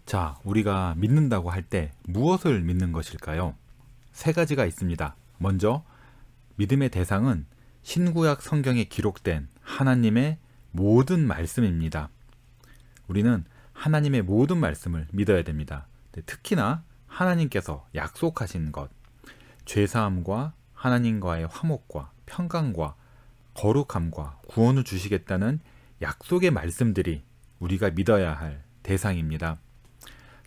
자, 우리가 믿는다고 할 때 무엇을 믿는 것일까요? 세 가지가 있습니다. 먼저, 믿음의 대상은 신구약 성경에 기록된 하나님의 모든 말씀입니다. 우리는 하나님의 모든 말씀을 믿어야 됩니다. 특히나 하나님께서 약속하신 것, 죄사함과 하나님과의 화목과 평강과 거룩함과 구원을 주시겠다는 약속의 말씀들이 우리가 믿어야 할 대상입니다.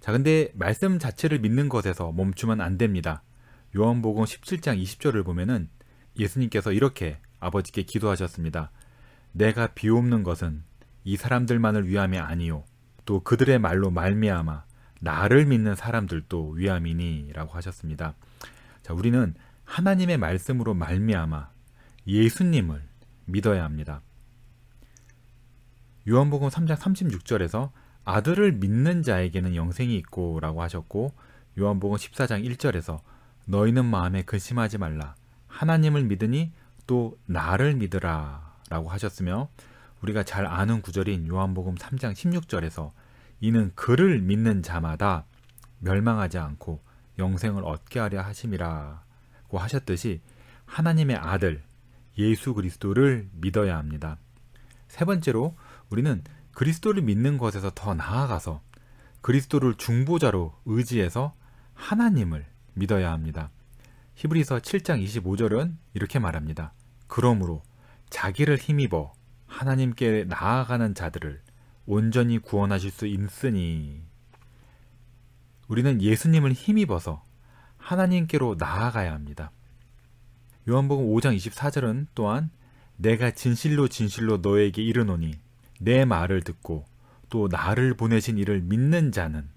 자, 근데 말씀 자체를 믿는 것에서 멈추면 안 됩니다. 요한복음 17장 20절을 보면은 예수님께서 이렇게 아버지께 기도하셨습니다. 내가 비옵는 것은 이 사람들만을 위함이 아니요 또 그들의 말로 말미암아 나를 믿는 사람들도 위함이니 라고 하셨습니다. 자, 우리는 하나님의 말씀으로 말미암아 예수님을 믿어야 합니다. 요한복음 3장 36절에서 아들을 믿는 자에게는 영생이 있고 라고 하셨고, 요한복음 14장 1절에서 너희는 마음에 근심하지 말라 하나님을 믿으니 또 나를 믿으라 라고 하셨으며, 우리가 잘 아는 구절인 요한복음 3장 16절에서 이는 그를 믿는 자마다 멸망하지 않고 영생을 얻게 하려 하심이라고 하셨듯이 하나님의 아들 예수 그리스도를 믿어야 합니다. 세 번째로, 우리는 그리스도를 믿는 것에서 더 나아가서 그리스도를 중보자로 의지해서 하나님을 믿어야 합니다. 히브리서 7장 25절은 이렇게 말합니다. 그러므로 자기를 힘입어 하나님께 나아가는 자들을 온전히 구원하실 수 있으니, 우리는 예수님을 힘입어서 하나님께로 나아가야 합니다. 요한복음 5장 24절은 또한 내가 진실로 진실로 너에게 이르노니 내 말을 듣고 또 나를 보내신 이를 믿는 자는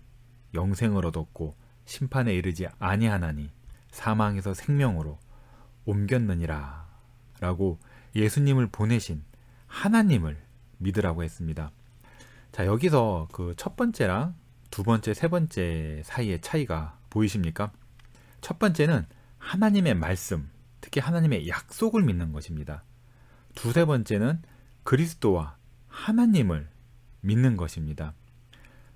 영생을 얻었고 심판에 이르지 아니하나니 사망에서 생명으로 옮겼느니라 라고 예수님을 보내신 하나님을 믿으라고 했습니다. 자, 여기서 그 첫 번째랑 두 번째, 세 번째 사이의 차이가 보이십니까? 첫 번째는 하나님의 말씀, 특히 하나님의 약속을 믿는 것입니다. 두세 번째는 그리스도와 하나님을 믿는 것입니다.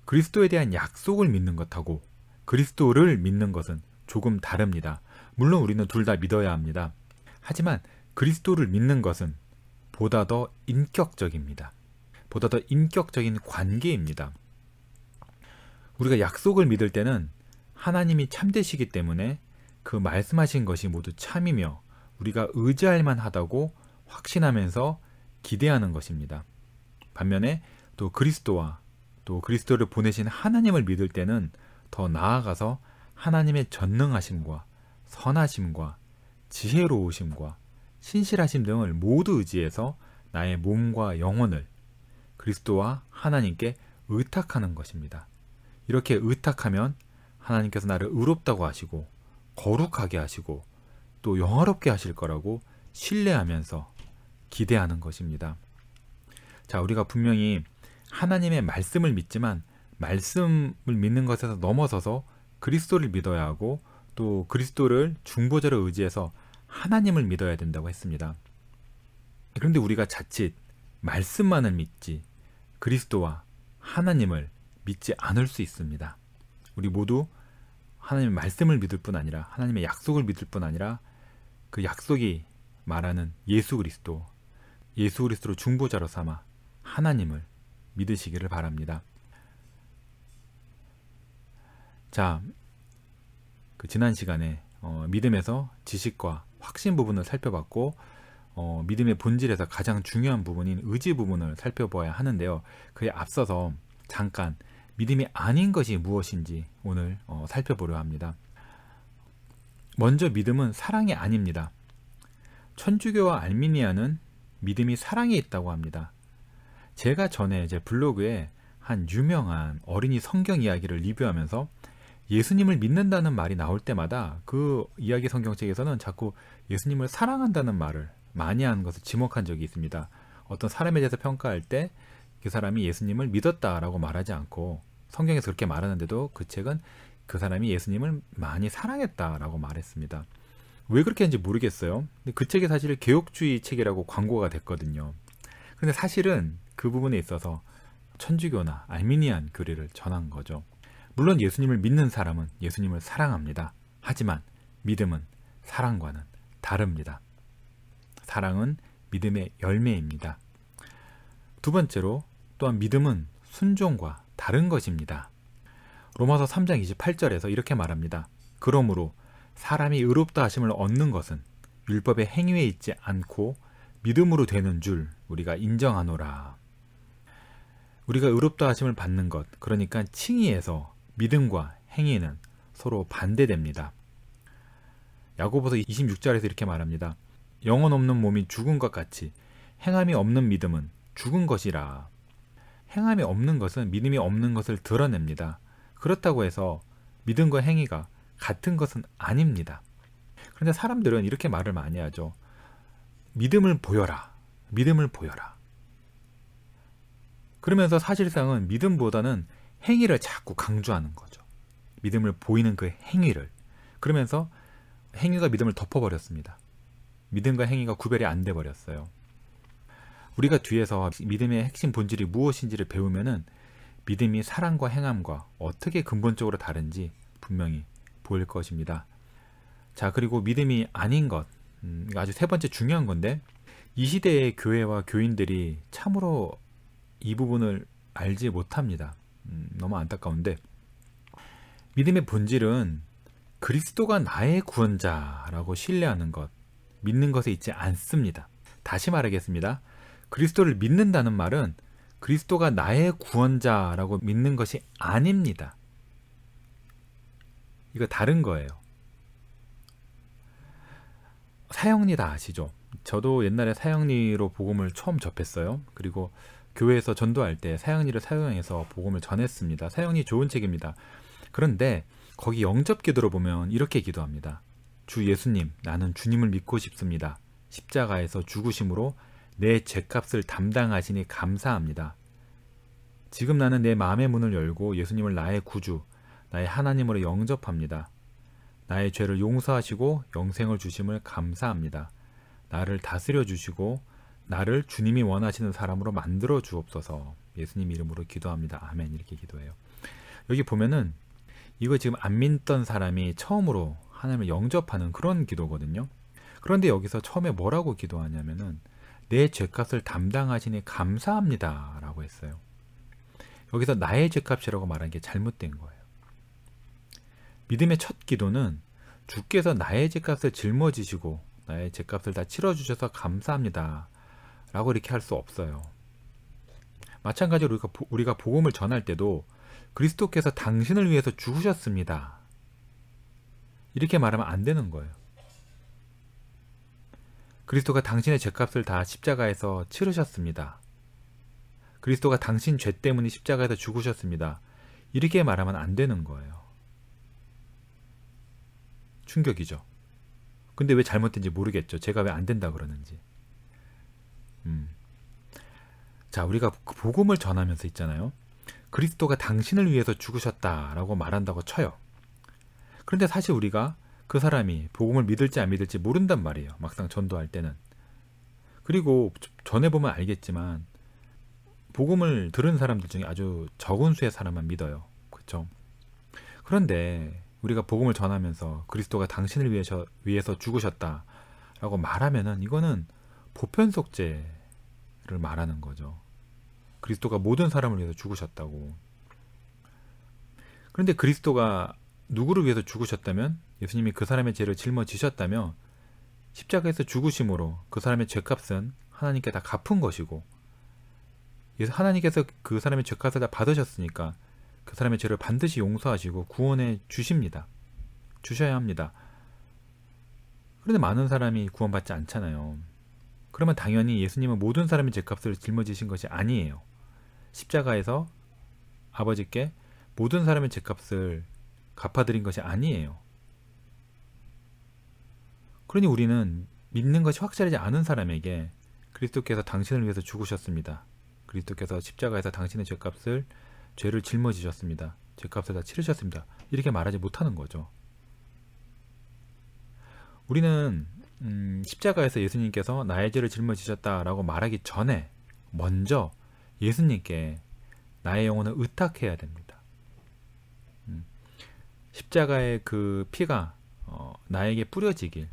그리스도에 대한 약속을 믿는 것하고 그리스도를 믿는 것은 조금 다릅니다. 물론 우리는 둘 다 믿어야 합니다. 하지만 그리스도를 믿는 것은 보다 더 인격적입니다. 보다 더 인격적인 관계입니다. 우리가 약속을 믿을 때는 하나님이 참되시기 때문에 그 말씀하신 것이 모두 참이며 우리가 의지할 만하다고 확신하면서 기대하는 것입니다. 반면에 또 그리스도와 또 그리스도를 보내신 하나님을 믿을 때는 더 나아가서 하나님의 전능하심과 선하심과 지혜로우심과 신실하심 등을 모두 의지해서 나의 몸과 영혼을 그리스도와 하나님께 의탁하는 것입니다. 이렇게 의탁하면 하나님께서 나를 의롭다고 하시고 거룩하게 하시고 또 영화롭게 하실 거라고 신뢰하면서 기대하는 것입니다. 자, 우리가 분명히 하나님의 말씀을 믿지만 말씀을 믿는 것에서 넘어서서 그리스도를 믿어야 하고 또 그리스도를 중보자로 의지해서 하나님을 믿어야 된다고 했습니다. 그런데 우리가 자칫 말씀만을 믿지 그리스도와 하나님을 믿지 않을 수 있습니다. 우리 모두 하나님의 말씀을 믿을 뿐 아니라 하나님의 약속을 믿을 뿐 아니라 그 약속이 말하는 예수 그리스도를 중보자로 삼아 하나님을 믿으시기를 바랍니다. 자, 그 지난 시간에 믿음에서 지식과 확신 부분을 살펴봤고 믿음의 본질에서 가장 중요한 부분인 의지 부분을 살펴봐야 하는데요. 그에 앞서서 잠깐 믿음이 아닌 것이 무엇인지 오늘 살펴보려 합니다. 먼저 믿음은 사랑이 아닙니다. 천주교와 알미니아는 믿음이 사랑에 있다고 합니다. 제가 전에 제 블로그에 한 유명한 어린이 성경 이야기를 리뷰하면서 예수님을 믿는다는 말이 나올 때마다 그 이야기 성경책에서는 자꾸 예수님을 사랑한다는 말을 많이 하는 것을 지목한 적이 있습니다. 어떤 사람에 대해서 평가할 때 그 사람이 예수님을 믿었다라고 말하지 않고 성경에서 그렇게 말하는데도 그 책은 그 사람이 예수님을 많이 사랑했다라고 말했습니다. 왜 그렇게 했는지 모르겠어요. 근데 그 책이 사실 개혁주의 책이라고 광고가 됐거든요. 근데 사실은 그 부분에 있어서 천주교나 알미니안 교리를 전한 거죠. 물론 예수님을 믿는 사람은 예수님을 사랑합니다. 하지만 믿음은 사랑과는 다릅니다. 사랑은 믿음의 열매입니다. 두 번째로 또한 믿음은 순종과 다른 것입니다. 로마서 3장 28절에서 이렇게 말합니다. 그러므로 사람이 의롭다 하심을 얻는 것은 율법의 행위에 있지 않고 믿음으로 되는 줄 우리가 인정하노라. 우리가 의롭다 하심을 받는 것, 그러니까 칭의에서 믿음과 행위는 서로 반대됩니다. 야고보서 26절에서 이렇게 말합니다. 영혼 없는 몸이 죽은 것 같이 행함이 없는 믿음은 죽은 것이라. 행함이 없는 것은 믿음이 없는 것을 드러냅니다. 그렇다고 해서 믿음과 행위가 같은 것은 아닙니다. 그런데 사람들은 이렇게 말을 많이 하죠. 믿음을 보여라. 믿음을 보여라. 그러면서 사실상은 믿음보다는 행위를 자꾸 강조하는 거죠. 믿음을 보이는 그 행위를. 그러면서 행위가 믿음을 덮어버렸습니다. 믿음과 행위가 구별이 안 돼버렸어요. 우리가 뒤에서 믿음의 핵심 본질이 무엇인지를 배우면은 믿음이 사랑과 행함과 어떻게 근본적으로 다른지 분명히 보일 것입니다. 자, 그리고 믿음이 아닌 것, 아주 세 번째 중요한 건데, 이 시대의 교회와 교인들이 참으로 이 부분을 알지 못합니다. 너무 안타까운데, 믿음의 본질은 그리스도가 나의 구원자라고 신뢰하는 것, 믿는 것에 있지 않습니다. 다시 말하겠습니다. 그리스도를 믿는다는 말은 그리스도가 나의 구원자라고 믿는 것이 아닙니다. 이거 다른 거예요. 사형리 다 아시죠? 저도 옛날에 사형리로 복음을 처음 접했어요. 그리고 교회에서 전도할 때 사형리를 사용해서 복음을 전했습니다. 사형리 좋은 책입니다. 그런데 거기 영접 기도로 보면 이렇게 기도합니다. 주 예수님, 나는 주님을 믿고 싶습니다. 십자가에서 죽으심으로 내 죄값을 담당하시니 감사합니다. 지금 나는 내 마음의 문을 열고 예수님을 나의 구주, 나의 하나님으로 영접합니다. 나의 죄를 용서하시고 영생을 주심을 감사합니다. 나를 다스려 주시고 나를 주님이 원하시는 사람으로 만들어 주옵소서. 예수님 이름으로 기도합니다. 아멘. 이렇게 기도해요. 여기 보면은 이거 지금 안 믿던 사람이 처음으로 하나님을 영접하는 그런 기도거든요. 그런데 여기서 처음에 뭐라고 기도하냐면은 내 죄값을 담당하시니 감사합니다 라고 했어요. 여기서 나의 죄값이라고 말한 게 잘못된 거예요. 믿음의 첫 기도는 주께서 나의 죄값을 짊어지시고 나의 죄값을 다 치러주셔서 감사합니다 라고 이렇게 할 수 없어요. 마찬가지로 우리가 복음을 전할 때도 그리스도께서 당신을 위해서 죽으셨습니다 이렇게 말하면 안 되는 거예요. 그리스도가 당신의 죄값을 다 십자가에서 치르셨습니다. 그리스도가 당신 죄 때문에 십자가에서 죽으셨습니다. 이렇게 말하면 안 되는 거예요. 충격이죠. 근데 왜 잘못된지 모르겠죠. 제가 왜 안 된다 그러는지. 자, 우리가 복음을 전하면서 있잖아요. 그리스도가 당신을 위해서 죽으셨다라고 말한다고 쳐요. 그런데 사실 우리가 그 사람이 복음을 믿을지 안 믿을지 모른단 말이에요. 막상 전도할 때는. 그리고 전해보면 알겠지만 복음을 들은 사람들 중에 아주 적은 수의 사람만 믿어요. 그렇죠? 그런데 우리가 복음을 전하면서 그리스도가 당신을 위해서 죽으셨다라고 말하면은 이거는 보편속죄를 말하는 거죠. 그리스도가 모든 사람을 위해서 죽으셨다고. 그런데 그리스도가 누구를 위해서 죽으셨다면, 예수님이 그 사람의 죄를 짊어지셨다면 십자가에서 죽으심으로 그 사람의 죄값은 하나님께 다 갚은 것이고, 하나님께서 그 사람의 죄값을 다 받으셨으니까 그 사람의 죄를 반드시 용서하시고 구원해 주십니다. 주셔야 합니다. 그런데 많은 사람이 구원받지 않잖아요. 그러면 당연히 예수님은 모든 사람의 죄값을 짊어지신 것이 아니에요. 십자가에서 아버지께 모든 사람의 죄값을 갚아드린 것이 아니에요. 그러니 우리는 믿는 것이 확실하지 않은 사람에게 그리스도께서 당신을 위해서 죽으셨습니다. 그리스도께서 십자가에서 당신의 죄를 짊어지셨습니다. 죄값을 다 치르셨습니다. 이렇게 말하지 못하는 거죠. 우리는 십자가에서 예수님께서 나의 죄를 짊어지셨다라고 말하기 전에 먼저 예수님께 나의 영혼을 의탁해야 됩니다. 십자가의 그 피가 나에게 뿌려지길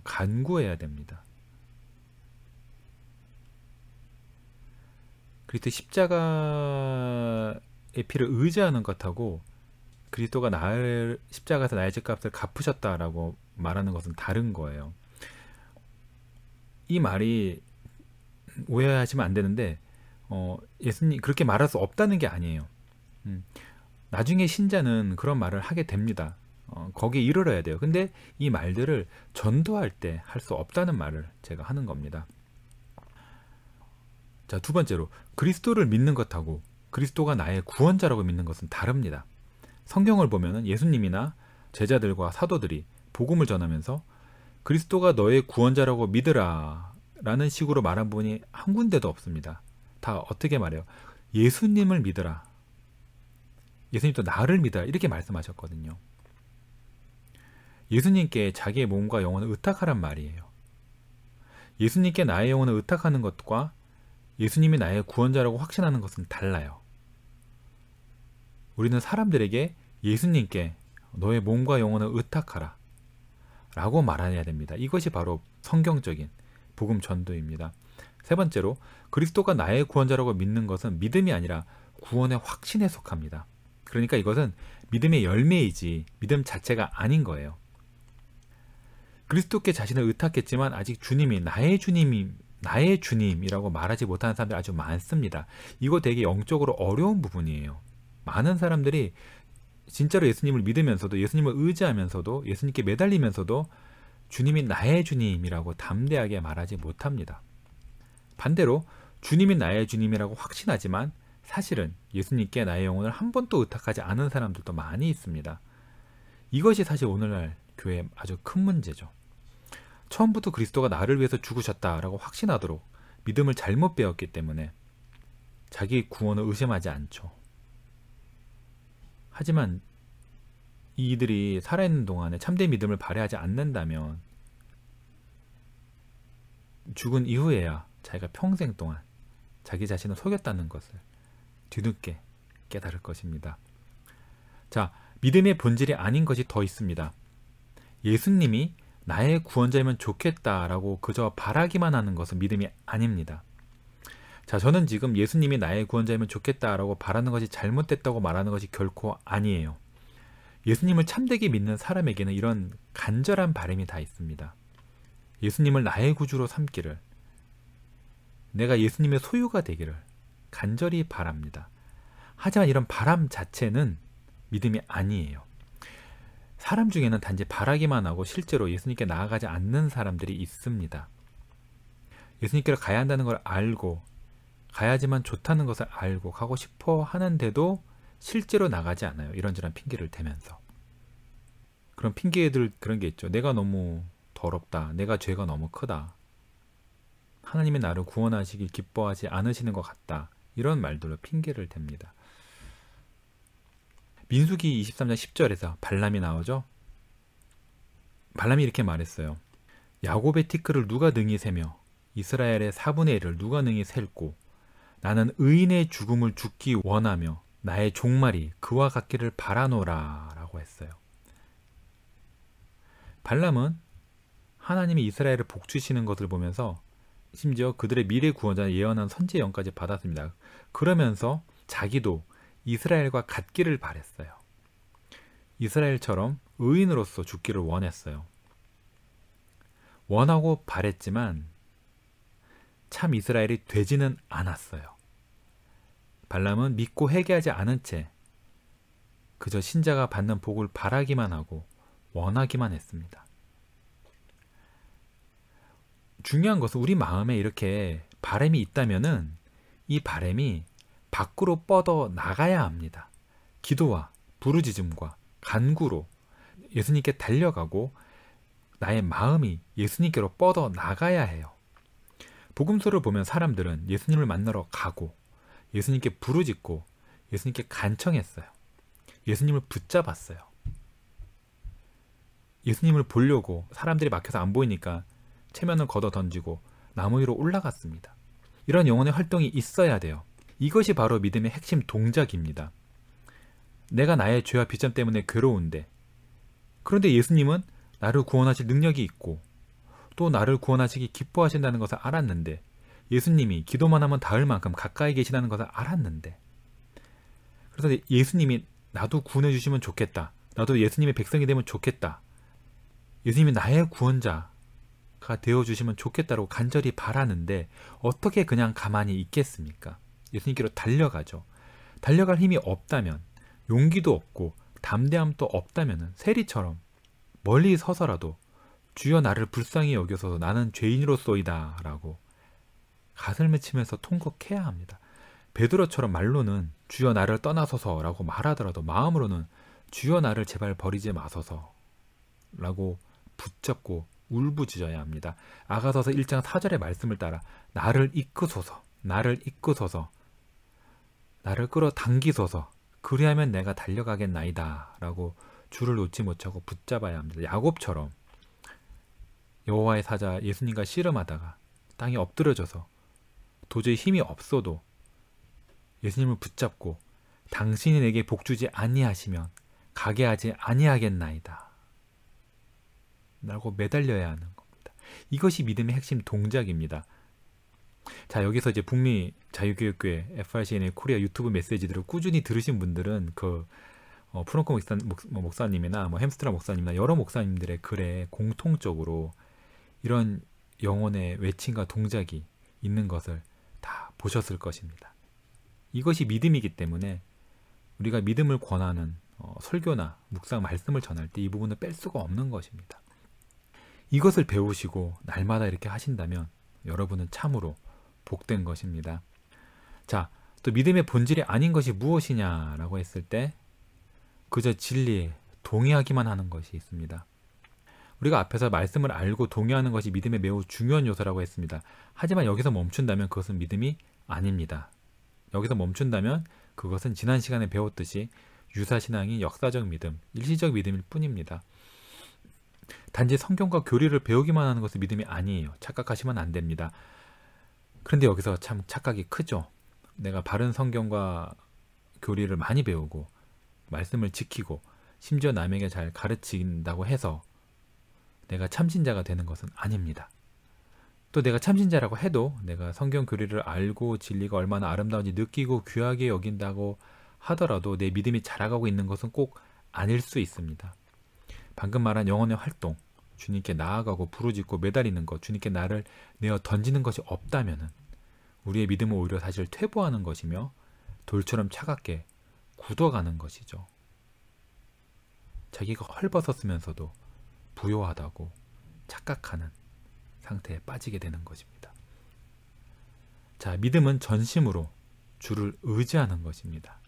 간구해야 됩니다. 그리스도 십자가의 피를 의지하는 것하고 그리스도가 십자가에서 나의 죄값을 갚으셨다라고 말하는 것은 다른 거예요. 이 말이 오해하시면 안 되는데 예수님 그렇게 말할 수 없다는 게 아니에요. 나중에 신자는 그런 말을 하게 됩니다. 거기에 이르러야 돼요. 근데 이 말들을 전도할 때 할 수 없다는 말을 제가 하는 겁니다. 자, 두 번째로 그리스도를 믿는 것하고 그리스도가 나의 구원자라고 믿는 것은 다릅니다. 성경을 보면 예수님이나 제자들과 사도들이 복음을 전하면서 그리스도가 너의 구원자라고 믿으라 라는 식으로 말한 부분이 한 군데도 없습니다. 다 어떻게 말해요? 예수님을 믿으라. 예수님도 나를 믿으라. 이렇게 말씀하셨거든요. 예수님께 자기의 몸과 영혼을 의탁하란 말이에요. 예수님께 나의 영혼을 의탁하는 것과 예수님이 나의 구원자라고 확신하는 것은 달라요. 우리는 사람들에게 예수님께 너의 몸과 영혼을 의탁하라 라고 말해야 됩니다. 이것이 바로 성경적인 복음 전도입니다. 세 번째로 그리스도가 나의 구원자라고 믿는 것은 믿음이 아니라 구원의 확신에 속합니다. 그러니까 이것은 믿음의 열매이지 믿음 자체가 아닌 거예요. 그리스도께 자신을 의탁했지만 아직 주님이 나의 주님이라고 말하지 못하는 사람들이 아주 많습니다. 이거 되게 영적으로 어려운 부분이에요. 많은 사람들이 진짜로 예수님을 믿으면서도 예수님을 의지하면서도 예수님께 매달리면서도 주님이 나의 주님이라고 담대하게 말하지 못합니다. 반대로 주님이 나의 주님이라고 확신하지만 사실은 예수님께 나의 영혼을 한 번도 의탁하지 않은 사람들도 많이 있습니다. 이것이 사실 오늘날 교회의 아주 큰 문제죠. 처음부터 그리스도가 나를 위해서 죽으셨다라고 확신하도록 믿음을 잘못 배웠기 때문에 자기 구원을 의심하지 않죠. 하지만 이들이 살아있는 동안에 참된 믿음을 발휘하지 않는다면 죽은 이후에야 자기가 평생 동안 자기 자신을 속였다는 것을 뒤늦게 깨달을 것입니다. 자, 믿음의 본질이 아닌 것이 더 있습니다. 예수님이 나의 구원자이면 좋겠다라고 그저 바라기만 하는 것은 믿음이 아닙니다. 자, 저는 지금 예수님이 나의 구원자이면 좋겠다라고 바라는 것이 잘못됐다고 말하는 것이 결코 아니에요. 예수님을 참되게 믿는 사람에게는 이런 간절한 바람이 다 있습니다. 예수님을 나의 구주로 삼기를, 내가 예수님의 소유가 되기를 간절히 바랍니다. 하지만 이런 바람 자체는 믿음이 아니에요. 사람 중에는 단지 바라기만 하고 실제로 예수님께 나아가지 않는 사람들이 있습니다. 예수님께로 가야 한다는 걸 알고 가야지만 좋다는 것을 알고 가고 싶어 하는데도 실제로 나가지 않아요. 이런저런 핑계를 대면서. 그런 핑계들 그런 게 있죠. 내가 너무 더럽다. 내가 죄가 너무 크다. 하나님이 나를 구원하시길 기뻐하지 않으시는 것 같다. 이런 말들로 핑계를 댑니다. 민수기 23장 10절에서 발람이 나오죠. 발람이 이렇게 말했어요. 야곱의 티끌을 누가 능히 세며 이스라엘의 4분의 1을 누가 능히 셀고 나는 의인의 죽음을 죽기 원하며 나의 종말이 그와 같기를 바라노라 라고 했어요. 발람은 하나님이 이스라엘을 복주시는 것을 보면서 심지어 그들의 미래 구원자를 예언한 선지의 영까지 받았습니다. 그러면서 자기도 이스라엘과 같기를 바랬어요. 이스라엘처럼 의인으로서 죽기를 원했어요. 원하고 바랬지만 참 이스라엘이 되지는 않았어요. 발람은 믿고 회개하지 않은 채 그저 신자가 받는 복을 바라기만 하고 원하기만 했습니다. 중요한 것은 우리 마음에 이렇게 바람이 있다면은 이 바람이 밖으로 뻗어 나가야 합니다. 기도와 부르짖음과 간구로 예수님께 달려가고 나의 마음이 예수님께로 뻗어 나가야 해요. 복음서를 보면 사람들은 예수님을 만나러 가고 예수님께 부르짖고 예수님께 간청했어요. 예수님을 붙잡았어요. 예수님을 보려고 사람들이 막혀서 안 보이니까 체면을 걷어 던지고 나무 위로 올라갔습니다. 이런 영혼의 활동이 있어야 돼요. 이것이 바로 믿음의 핵심 동작입니다. 내가 나의 죄와 비전 때문에 괴로운데 그런데 예수님은 나를 구원하실 능력이 있고 또 나를 구원하시기 기뻐하신다는 것을 알았는데, 예수님이 기도만 하면 닿을 만큼 가까이 계시다는 것을 알았는데, 그래서 예수님이 나도 구원해 주시면 좋겠다, 나도 예수님의 백성이 되면 좋겠다, 예수님이 나의 구원자가 되어주시면 좋겠다고 간절히 바라는데 어떻게 그냥 가만히 있겠습니까? 예수님께로 달려가죠. 달려갈 힘이 없다면, 용기도 없고 담대함도 없다면 세리처럼 멀리 서서라도 주여 나를 불쌍히 여겨서 나는 죄인으로소이다 라고 가슴을 치면서 통곡해야 합니다. 베드로처럼 말로는 주여 나를 떠나소서 라고 말하더라도 마음으로는 주여 나를 제발 버리지 마소서 라고 붙잡고 울부짖어야 합니다. 아가서서 1장 4절의 말씀을 따라 나를 이끄소서, 나를 이끄소서, 나를 끌어당기소서, 그리하면 내가 달려가겠나이다 라고 줄을 놓지 못하고 붙잡아야 합니다. 야곱처럼 여호와의 사자 예수님과 씨름하다가 땅에 엎드려져서 도저히 힘이 없어도 예수님을 붙잡고 당신이 내게 복주지 아니하시면 가게 하지 아니하겠나이다 라고 매달려야 하는 겁니다. 이것이 믿음의 핵심 동작입니다. 자, 여기서 이제 북미 자유교육교회 FRCN의 코리아 유튜브 메시지들을 꾸준히 들으신 분들은 프랑코 목사님이나 햄스트라 목사님이나 여러 목사님들의 글에 공통적으로 이런 영혼의 외침과 동작이 있는 것을 다 보셨을 것입니다. 이것이 믿음이기 때문에 우리가 믿음을 권하는 설교나 묵상 말씀을 전할 때 이 부분을 뺄 수가 없는 것입니다. 이것을 배우시고 날마다 이렇게 하신다면 여러분은 참으로 복된 것입니다. 자, 또 믿음의 본질이 아닌 것이 무엇이냐라고 했을 때 그저 진리에 동의하기만 하는 것이 있습니다. 우리가 앞에서 말씀을 알고 동의하는 것이 믿음의 매우 중요한 요소라고 했습니다. 하지만 여기서 멈춘다면 그것은 믿음이 아닙니다. 여기서 멈춘다면 그것은 지난 시간에 배웠듯이 유사신앙이 역사적 믿음, 일시적 믿음일 뿐입니다. 단지 성경과 교리를 배우기만 하는 것은 믿음이 아니에요. 착각하시면 안 됩니다. 그런데 여기서 참 착각이 크죠. 내가 바른 성경과 교리를 많이 배우고 말씀을 지키고 심지어 남에게 잘 가르친다고 해서 내가 참신자가 되는 것은 아닙니다. 또 내가 참신자라고 해도 내가 성경 교리를 알고 진리가 얼마나 아름다운지 느끼고 귀하게 여긴다고 하더라도 내 믿음이 자라가고 있는 것은 꼭 아닐 수 있습니다. 방금 말한 영혼의 활동, 주님께 나아가고 부르짖고 매달리는 것, 주님께 나를 내어 던지는 것이 없다면 우리의 믿음은 오히려 사실 퇴보하는 것이며 돌처럼 차갑게 굳어가는 것이죠. 자기가 헐벗었으면서도 부요하다고 착각하는 상태에 빠지게 되는 것입니다. 자, 믿음은 전심으로 주를 의지하는 것입니다.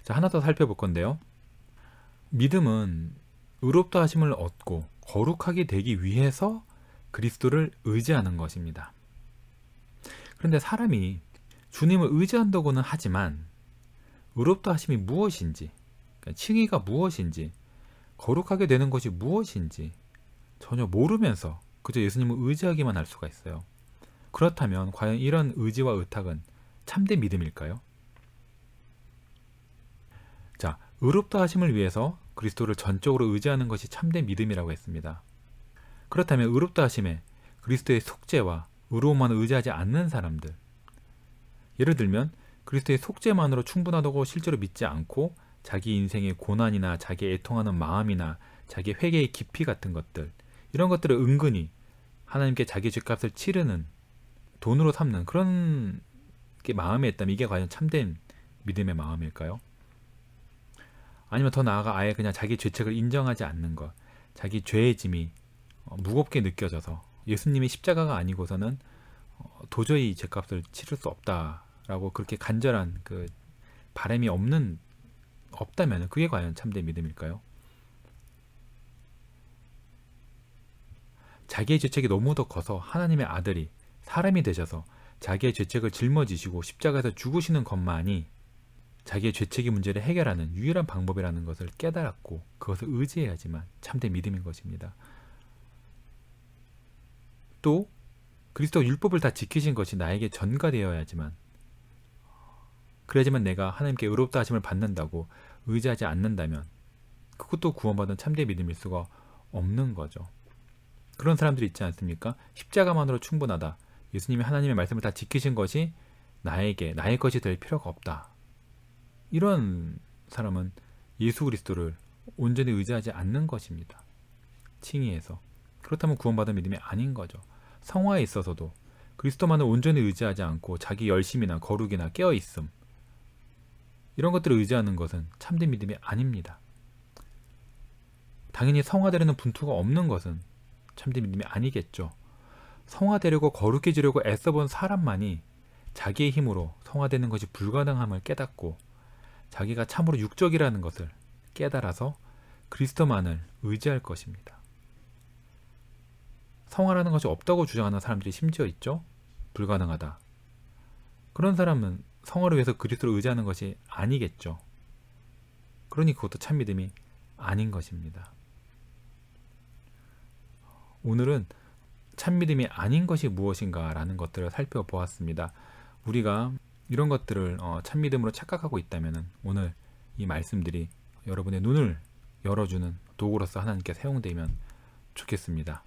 자, 하나 더 살펴볼 건데요. 믿음은 의롭다 하심을 얻고 거룩하게 되기 위해서 그리스도를 의지하는 것입니다. 그런데 사람이 주님을 의지한다고는 하지만 의롭다 하심이 무엇인지, 그러니까 칭의가 무엇인지, 거룩하게 되는 것이 무엇인지 전혀 모르면서 그저 예수님을 의지하기만 할 수가 있어요. 그렇다면 과연 이런 의지와 의탁은 참된 믿음일까요? 자, 의롭다 하심을 위해서 그리스도를 전적으로 의지하는 것이 참된 믿음이라고 했습니다. 그렇다면 의롭다 하심에 그리스도의 속죄와 의로움만을 의지하지 않는 사람들, 예를 들면 그리스도의 속죄만으로 충분하다고 실제로 믿지 않고 자기 인생의 고난이나 자기 애통하는 마음이나 자기 회개의 깊이 같은 것들, 이런 것들을 은근히 하나님께 자기 죄값을 치르는, 돈으로 삼는 그런 게 마음에 있다면 이게 과연 참된 믿음의 마음일까요? 아니면 더 나아가 아예 그냥 자기 죄책을 인정하지 않는 것, 자기 죄의 짐이 무겁게 느껴져서 예수님이 십자가가 아니고서는 도저히 죄값을 치를 수 없다라고 그렇게 간절한 그 바람이 없다면 그게 과연 참된 믿음일까요? 자기의 죄책이 너무도 커서 하나님의 아들이 사람이 되셔서 자기의 죄책을 짊어지시고 십자가에서 죽으시는 것만이 자기의 죄책의 문제를 해결하는 유일한 방법이라는 것을 깨달았고 그것을 의지해야지만 참된 믿음인 것입니다. 또 그리스도 율법을 다 지키신 것이 나에게 전가되어야지만 그래야지만 내가 하나님께 의롭다 하심을 받는다고 의지하지 않는다면 그것도 구원받은 참된 믿음일 수가 없는 거죠. 그런 사람들이 있지 않습니까? 십자가만으로 충분하다. 예수님이 하나님의 말씀을 다 지키신 것이 나의 것이 될 필요가 없다. 이런 사람은 예수 그리스도를 온전히 의지하지 않는 것입니다. 칭의해서. 그렇다면 구원받은 믿음이 아닌 거죠. 성화에 있어서도 그리스도만을 온전히 의지하지 않고 자기 열심이나 거룩이나 깨어있음, 이런 것들을 의지하는 것은 참된 믿음이 아닙니다. 당연히 성화되려는 분투가 없는 것은 참된 믿음이 아니겠죠. 성화되려고 거룩해지려고 애써본 사람만이 자기의 힘으로 성화되는 것이 불가능함을 깨닫고 자기가 참으로 육적이라는 것을 깨달아서 그리스도만을 의지할 것입니다. 성화라는 것이 없다고 주장하는 사람들이 심지어 있죠. 불가능하다. 그런 사람은 성화를 위해서 그리스도를 의지하는 것이 아니겠죠. 그러니 그것도 참믿음이 아닌 것입니다. 오늘은 참믿음이 아닌 것이 무엇인가 라는 것들을 살펴보았습니다. 우리가 이런 것들을 참믿음으로 착각하고 있다면 오늘 이 말씀들이 여러분의 눈을 열어주는 도구로서 하나님께 사용되면 좋겠습니다.